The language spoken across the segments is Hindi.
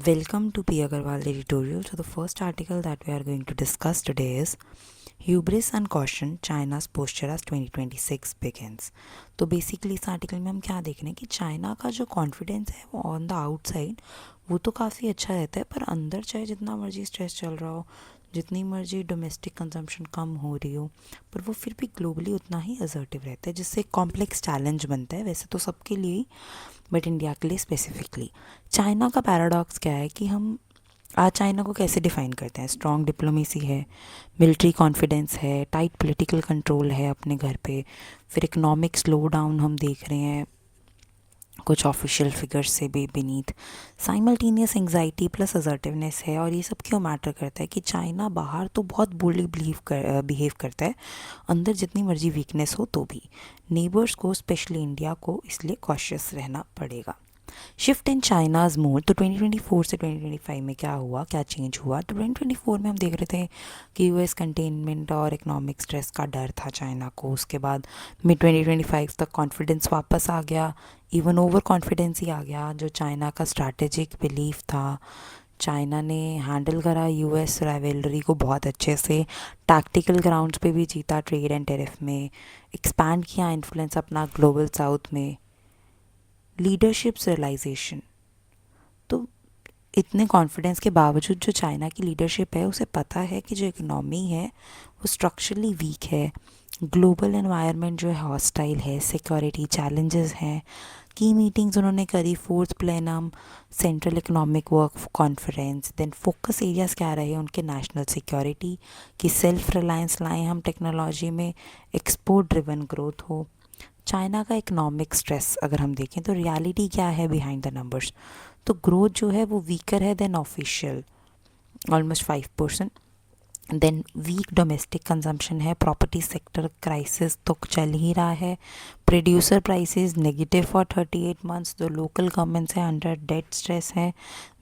Welcome to P. Agarwal editorial. So, the first article that we are going to discuss today is Hubris and Caution China's Posture as 2026 Begins. तो बेसिकली इस आर्टिकल में हम क्या देख रहे हैं कि चाइना का जो कॉन्फिडेंस है वो ऑन द आउटसाइड वो तो काफ़ी अच्छा रहता है, पर अंदर चाहे जितना मर्जी स्ट्रेस चल रहा हो, जितनी मर्जी डोमेस्टिक कंजम्पशन कम हो रही हो, पर वो फिर भी ग्लोबली उतना ही असर्टिव रहता है, जिससे कॉम्प्लेक्स चैलेंज बनता है वैसे तो सबके लिए ही, बट इंडिया के लिए स्पेसिफिकली। चाइना का पैराडॉक्स क्या है कि हम आज चाइना को कैसे डिफ़ाइन करते हैं? स्ट्रॉन्ग डिप्लोमेसी है, मिलिट्री कॉन्फिडेंस है, टाइट पॉलिटिकल कंट्रोल है अपने घर पे, फिर इकोनॉमिक स्लो डाउन हम देख रहे हैं कुछ ऑफिशियल फिगर्स से भी beneath, simultaneous anxiety plus assertiveness है। और ये सब क्यों मैटर करता है कि चाइना बाहर तो बहुत बोल्डली बिहेव करता है, अंदर जितनी मर्जी वीकनेस हो तो भी नेबर्स को स्पेशली इंडिया को इसलिए कॉशियस रहना पड़ेगा। शिफ्ट इन चाइनाज मोड, तो 2024 से 2025 में क्या हुआ, क्या चेंज हुआ? तो 2024 में हम देख रहे थे कि यूएस कंटेनमेंट और इकोनॉमिक स्ट्रेस का डर था चाइना को। उसके बाद मिड 2025 तक कॉन्फिडेंस वापस आ गया, इवन ओवर कॉन्फिडेंस ही आ गया। जो चाइना का स्ट्रैटेजिक बिलीफ था, चाइना ने हैंडल करा यूएस राइवलरी को बहुत अच्छे से, टैक्टिकल ग्राउंड्स पे भी जीता, ट्रेड एंड टेरिफ में एक्सपैंड किया इन्फ्लुएंस अपना ग्लोबल साउथ में। लीडरशिप्स रियलाइजेशन, तो इतने कॉन्फिडेंस के बावजूद जो चाइना की लीडरशिप है उसे पता है कि जो इकोनॉमी है वो स्ट्रक्चरली वीक है, ग्लोबल एनवायरनमेंट जो है हॉस्टाइल है, सिक्योरिटी चैलेंजेस हैं। की मीटिंग्स उन्होंने करी, fourth plenum, central economic work conference. Then focus areas क्या रहे उनके? नेशनल सिक्योरिटी की, सेल्फ रिलायंस लाएँ हम टेक्नोलॉजी में, एक्सपोर्ट ड्रिवन ग्रोथ हो। चाइना का इकोनॉमिक स्ट्रेस अगर हम देखें तो रियलिटी क्या है बिहाइंड द नंबर्स? तो ग्रोथ जो है वो वीकर है than official, almost 5%। Then weak domestic consumption है, प्रॉपर्टी सेक्टर क्राइसिस तो चल ही रहा है, producer prices negative for 38 months, जो लोकल गवर्नमेंट्स हैं अंडर डेट स्ट्रेस है।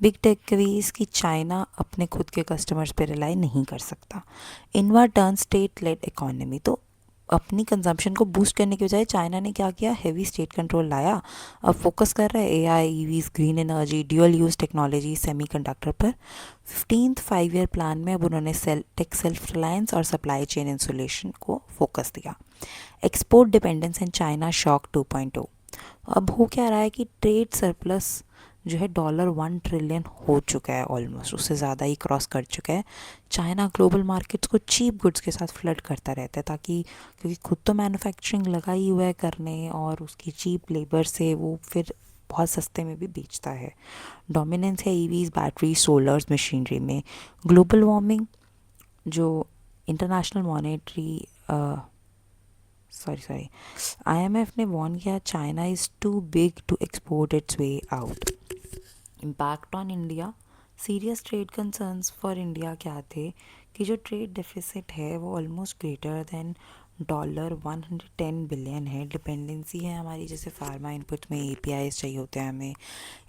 बिग टेकअवेज कि चाइना अपने खुद के कस्टमर्स पे रिलाई नहीं कर सकता। Inward turn state lead economy, तो अपनी कंजम्पशन को बूस्ट करने के बजाय चाइना ने क्या किया? हैवी स्टेट कंट्रोल लाया। अब फोकस कर रहा है AI, EVs, green energy, dual use technology, semiconductor पर। 15th 5 ईयर प्लान में अब उन्होंने सेल्फ रिलायंस और सप्लाई चेन इंसुलेशन को फोकस दिया। Export dependence in China shock 2.0। अब हो क्या रहा है कि ट्रेड सरप्लस जो है $1 ट्रिलियन हो चुका है, ऑलमोस्ट उससे ज़्यादा ही क्रॉस कर चुका है। चाइना ग्लोबल मार्केट्स को चीप गुड्स के साथ फ्लड करता रहता है, ताकि क्योंकि खुद तो मैन्युफैक्चरिंग लगा ही हुआ है करने, और उसकी चीप लेबर से वो फिर बहुत सस्ते में भी बेचता है। डोमिनेंस है ईवीज, बैटरी, सोलर्स, मशीनरी में। ग्लोबल वार्मिंग, जो इंटरनेशनल मॉनेटरी सॉरी आईएमएफ ने वार्न किया, China is too big to export its way out. Impact on India, serious trade concerns for India क्या थे कि जो ट्रेड डेफिसिट है वो ऑलमोस्ट ग्रेटर देन $110 बिलियन है। डिपेंडेंसी है हमारी, जैसे फार्मा इनपुट में एपीआई चाहिए होते हैं हमें,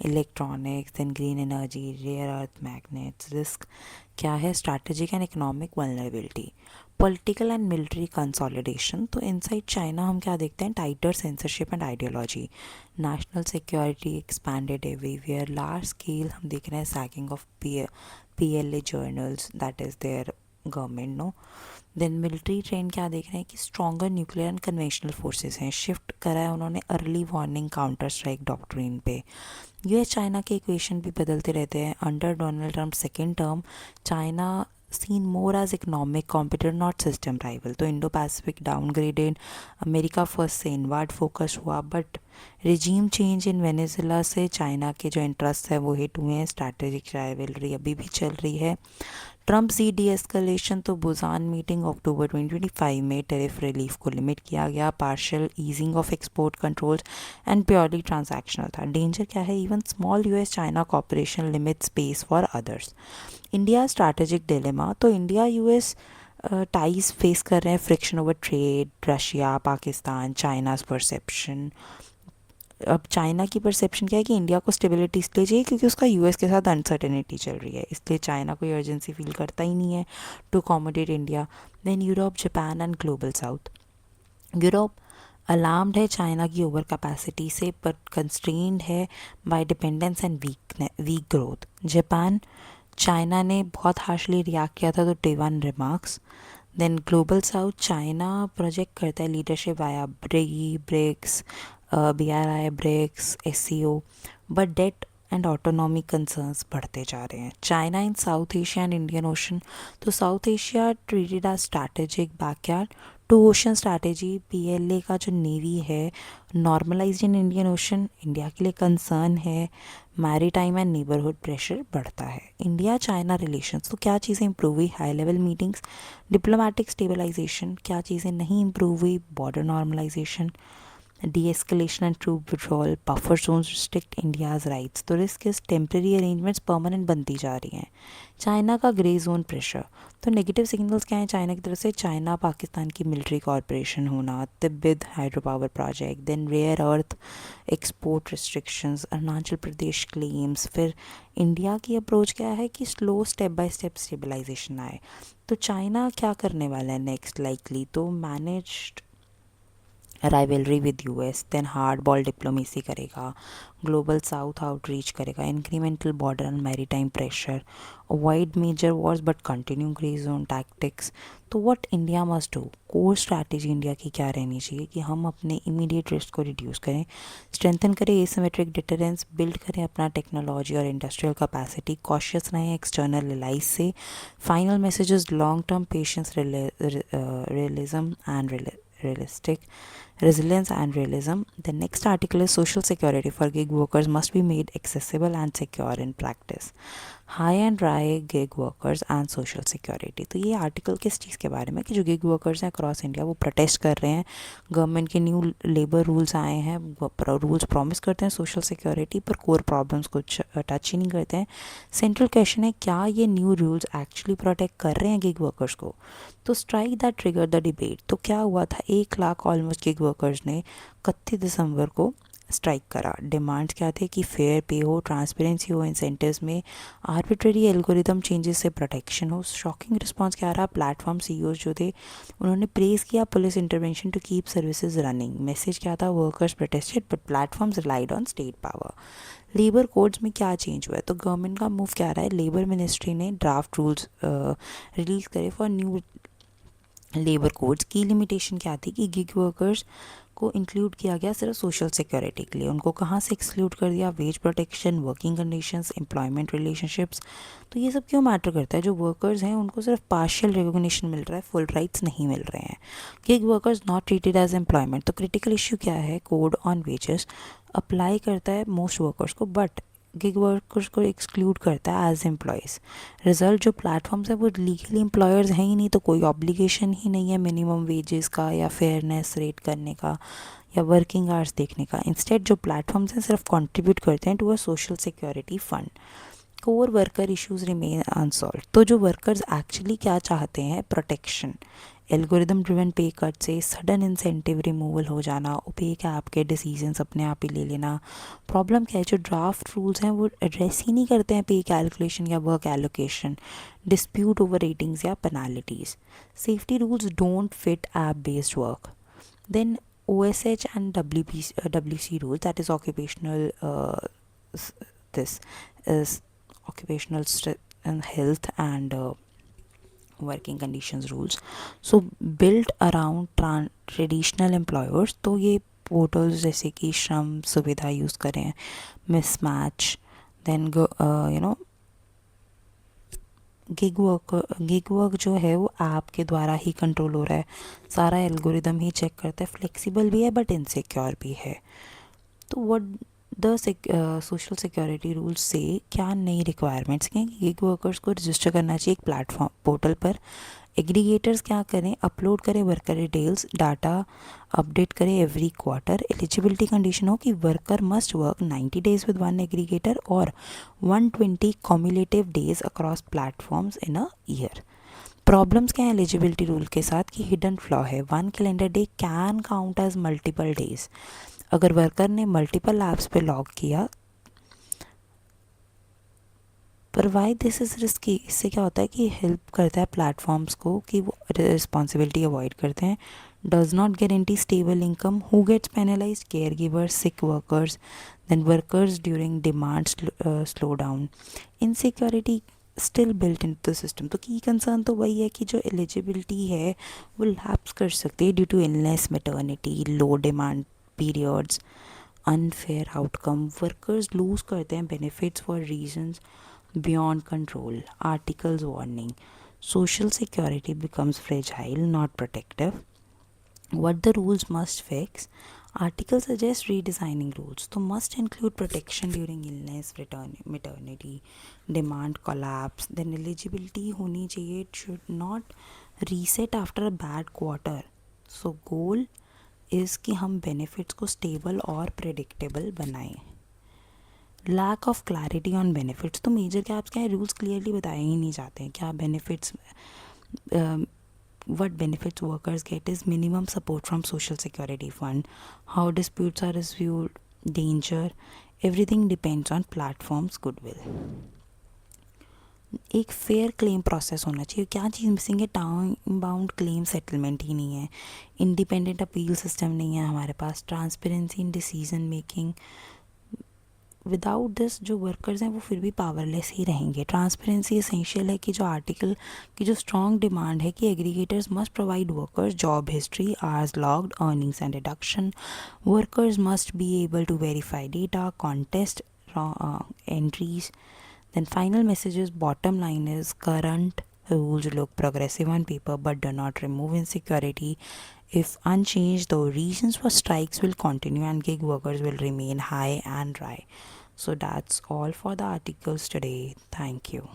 electronics, then green energy, rare earth magnets. Risk क्या है? Strategic and economic vulnerability. Political and military consolidation, तो इनसाइड चाइना हम क्या देखते हैं? Tighter censorship and ideology, national security expanded everywhere, large scale हम देख रहे हैं sacking of PLA generals, that is their government no. Then military trend क्या देख रहे हैं कि stronger nuclear and conventional forces हैं, शिफ्ट करा है उन्होंने early warning counter strike doctrine पे। यूएस चाइना के इक्वेशन भी बदलते रहते हैं। Under Donald Trump second term, China seen more as economic competitor not system rival, तो Indo Pacific downgraded, America first से इनवर्ड फोकस हुआ, but regime change in Venezuela से चाइना के जो इंटरेस्ट है वो हिट हुए हैं, स्ट्रैटेजिक राइवलरी अभी भी चल रही है। ट्रम्प सी डी एस्कलेशन, तो बुसान मीटिंग अक्टूबर 2025 में टेरिफ रिलीफ को लिमिट किया गया, partial easing of export controls and purely transactional था। डेंजर क्या है? Even small US China cooperation limit space for others. India strategic dilemma, तो इंडिया यूएस टाइज फेस कर रहे हैं, friction over trade, Russia, Pakistan, China's perception. अब चाइना की परसेप्शन क्या है कि इंडिया को स्टेबिलिटी इसलिए चाहिए क्योंकि उसका यूएस के साथ अनसर्टेनिटी चल रही है, इसलिए चाइना कोई अर्जेंसी फील करता ही नहीं है to accommodate India. Then Europe, Japan and global south. Europe alarmed है चाइना की ओवर कैपेसिटी से, पर कंस्ट्रेंड है by dependence and weak growth. Japan, China ने बहुत हार्शली रिएक्ट किया था तो Taiwan remarks. Then global south, China project करता है लीडरशिप आया BRICS, BRI, BRICS, SCO, but debt and autonomy concerns बढ़ते जा रहे हैं। China in South Asia and Indian Ocean, तो south Asia treated as strategic backyard, two ocean strategy, PLA का जो नेवी है normalised in Indian Ocean, India के लिए कंसर्न है। मैरीटाइम एंड नेबरहुड प्रेशर बढ़ता है। इंडिया चाइना रिलेशंस, तो क्या चीज़ें इंप्रूव हुई? High level meetings, diplomatic stabilisation, क्या चीज़ें नहीं इंप्रूव हुई? Border normalisation, de-escalation and troop withdrawal, buffer zones restrict India's rights, तो रिस्क इस टेम्प्रेरी अरेंजमेंट्स परमानेंट बनती जा रही हैं। चाइना का ग्रे जोन प्रेशर, तो नेगेटिव सिग्नल्स क्या हैं चाइना की तरफ से? चाइना पाकिस्तान की मिलिट्री कॉरपोरेशन होना, Tibet hydro power project, then rare earth export restrictions, Arunachal Pradesh claims. फिर इंडिया की अप्रोच क्या है कि slow step by step stabilisation आए। तो चाइना क्या करने वाला है नेक्स्ट? लाइकली तो managed rivalry with US, then hard ball diplomacy करेगा, ग्लोबल साउथ आउटरीच करेगा, incremental border and maritime pressure, avoid major wars but continue grey zone tactics. तो what India must do, core strategy India की क्या रहनी चाहिए कि हम अपने इमीडिएट रिस्क को रिड्यूस करें, स्ट्रेंथन करें एसिमेट्रिक डिटरेंस, बिल्ड करें अपना टेक्नोलॉजी और इंडस्ट्रियल कैपेसिटी, कॉशियस रहें एक्सटर्नल एलाइज से। Final messages, long term patience, realism and realistic resilience and realism. The next article is social security for gig workers must be made accessible and secure in practice. High and dry gig workers and social security. तो ये आर्टिकल किस चीज़ के बारे में कि जो गिग वर्कर्स हैं अक्रॉस इंडिया वो प्रोटेस्ट कर रहे हैं, गवर्नमेंट के न्यू लेबर रूल्स आए हैं, रूल्स प्रॉमिस करते हैं सोशल सिक्योरिटी पर कोर प्रॉब्लम्स को टच ही नहीं करते हैं। सेंट्रल क्वेश्चन है क्या ये न्यू रूल्स एक्चुअली प्रोटेक्ट कर रहे हैं गिग वर्कर्स को? तो strike that trigger the debate, तो क्या हुआ था 1 लाख ऑलमोस्ट गिग वर्कर्स ने 31 दिसंबर को स्ट्राइक करा। डिमांड्स क्या थे कि फेयर पे हो, ट्रांसपेरेंसी हो इंसेंटिव्स में, आर्बिट्रेरी एल्गोरिदम चेंजेस से प्रोटेक्शन हो। शॉकिंग रिस्पांस क्या रहा? प्लेटफॉर्म CEOs जो थे उन्होंने प्रेज किया police intervention to keep services running. Message क्या था? Workers protested but platforms relied on state power. Labour codes में क्या चेंज हुआ है? तो गवर्नमेंट का मूव क्या रहा है? लेबर मिनिस्ट्री ने ड्राफ्ट रूल्स रिलीज करे फॉर न्यू लेबर कोड्स। की लिमिटेशन क्या थी कि गिग वर्कर्स को इंक्लूड किया गया सिर्फ सोशल सिक्योरिटी के लिए, उनको कहाँ से एक्सक्लूड कर दिया? Wage protection, working conditions, employment relationships. तो ये सब क्यों मैटर करता है? जो वर्कर्स हैं उनको सिर्फ पार्शियल रिकॉग्निशन मिल रहा है, फुल राइट्स नहीं मिल रहे हैं। Gig workers not treated as employment, तो क्रिटिकल इशू क्या है? कोड ऑन वेजेस अप्लाई करता है मोस्ट वर्कर्स को बट गिग वर्कर्स को एक्सक्लूड करता है एज एम्प्लॉयज़। रिजल्ट जो प्लेटफॉर्म्स है वो लीगली एम्प्लॉयर्स हैं ही नहीं, तो कोई ऑब्लिगेशन ही नहीं है मिनिमम वेजेस का या फेयरनेस रेट करने का या वर्किंग आवर्स देखने का। इंस्टेड जो प्लेटफॉर्म्स हैं सिर्फ कंट्रीब्यूट करते हैं to a social security fund. Core worker issues remain unsolved, तो जो वर्कर्स एक्चुअली क्या चाहते हैं? Protection, algorithm driven pay cut से सडन इंसेंटिव रिमूवल हो जाना, ओपेक ऐप के डिसीजंस अपने आप ही ले लेना। प्रॉब्लम क्या है? जो ड्राफ्ट रूल्स हैं वो एड्रेस ही नहीं करते हैं पे कैलकुलेशन या work allocation, dispute over ratings या penalties. Safety rules don't fit app based work. Then OSH and WC rules, that is occupational this is occupational and health and working conditions rules, so build around traditional employers. तो ये पोर्टल्स जैसे कि श्रम सुविधा यूज़ करें, मिसमैच, देन गिग वर्क जो है वो ऐप के द्वारा ही कंट्रोल हो रहा है, सारा एल्गोरिदम ही चेक करता है, फ्लेक्सिबल भी है बट इनसिक्योर भी है। तो what the social security rules से क्या नई रिक्वायरमेंट्स हैं? गिग वर्कर्स को रजिस्टर करना चाहिए एक प्लेटफॉर्म पोर्टल पर। एग्रीगेटर्स क्या करें? अपलोड करें वर्कर डिटेल्स, डाटा अपडेट करें एवरी क्वार्टर। एलिजिबिलिटी कंडीशन हो कि worker must work 90 days with one aggregator और 120 cumulative days across platforms in a year. Problems क्या है एलिजिबिलिटी रूल के साथ कि हिडन फ्लॉ है, 1 calendar day can count as multiple days. अगर वर्कर ने मल्टीपल ऐप्स पे लॉग किया, पर वाई दिस इज़ रिस्की? इससे क्या होता है कि हेल्प करता है प्लेटफॉर्म्स को कि वो रिस्पॉन्सिबिलिटी अवॉइड करते हैं, does not guarantee stable income. Who gets penalized? Caregivers, sick workers, then workers during demand slowdown. Insecurity still built into the system. तो की कंसर्न तो वही है कि जो एलिजिबिलिटी है वो लैप्स कर सकती है due to illness, maternity, low demand periods, unfair outcome. Workers lose करते हैं benefits for reasons beyond control. Articles warning. Social security becomes fragile, not protective. What the rules must fix? Article suggests redesigning rules. So must include protection during illness, maternity, demand collapse. Then eligibility honi chahiye. It should not reset after a bad quarter. So goal is कि हम benefits को stable और predictable बनाएं. Lack of clarity on benefits. तो मेजर कैप्स क्या है? रूल्स क्लियरली बताए ही नहीं जाते हैं. क्या benefits, what benefits workers get is minimum support from social security fund, how disputes are resolved, danger, everything depends on platforms goodwill. एक फेयर क्लेम प्रोसेस होना चाहिए. क्या चीज़ मिसिंग है? टाइम बाउंड क्लेम सेटलमेंट ही नहीं है, इंडिपेंडेंट अपील सिस्टम नहीं है हमारे पास, transparency in decision making. Without this जो वर्कर्स हैं वो फिर भी पावरलेस ही रहेंगे. ट्रांसपेरेंसी एसेंशियल है कि जो आर्टिकल की जो स्ट्रॉन्ग डिमांड है कि aggregators must provide workers job history, hours logged, earnings and deduction. Workers must be able to verify data, contest entries. Then final message is, bottom line is, current rules look progressive on paper but do not remove insecurity. If unchanged, the reasons for strikes will continue and gig workers will remain high and dry. So that's all for the articles today. Thank you.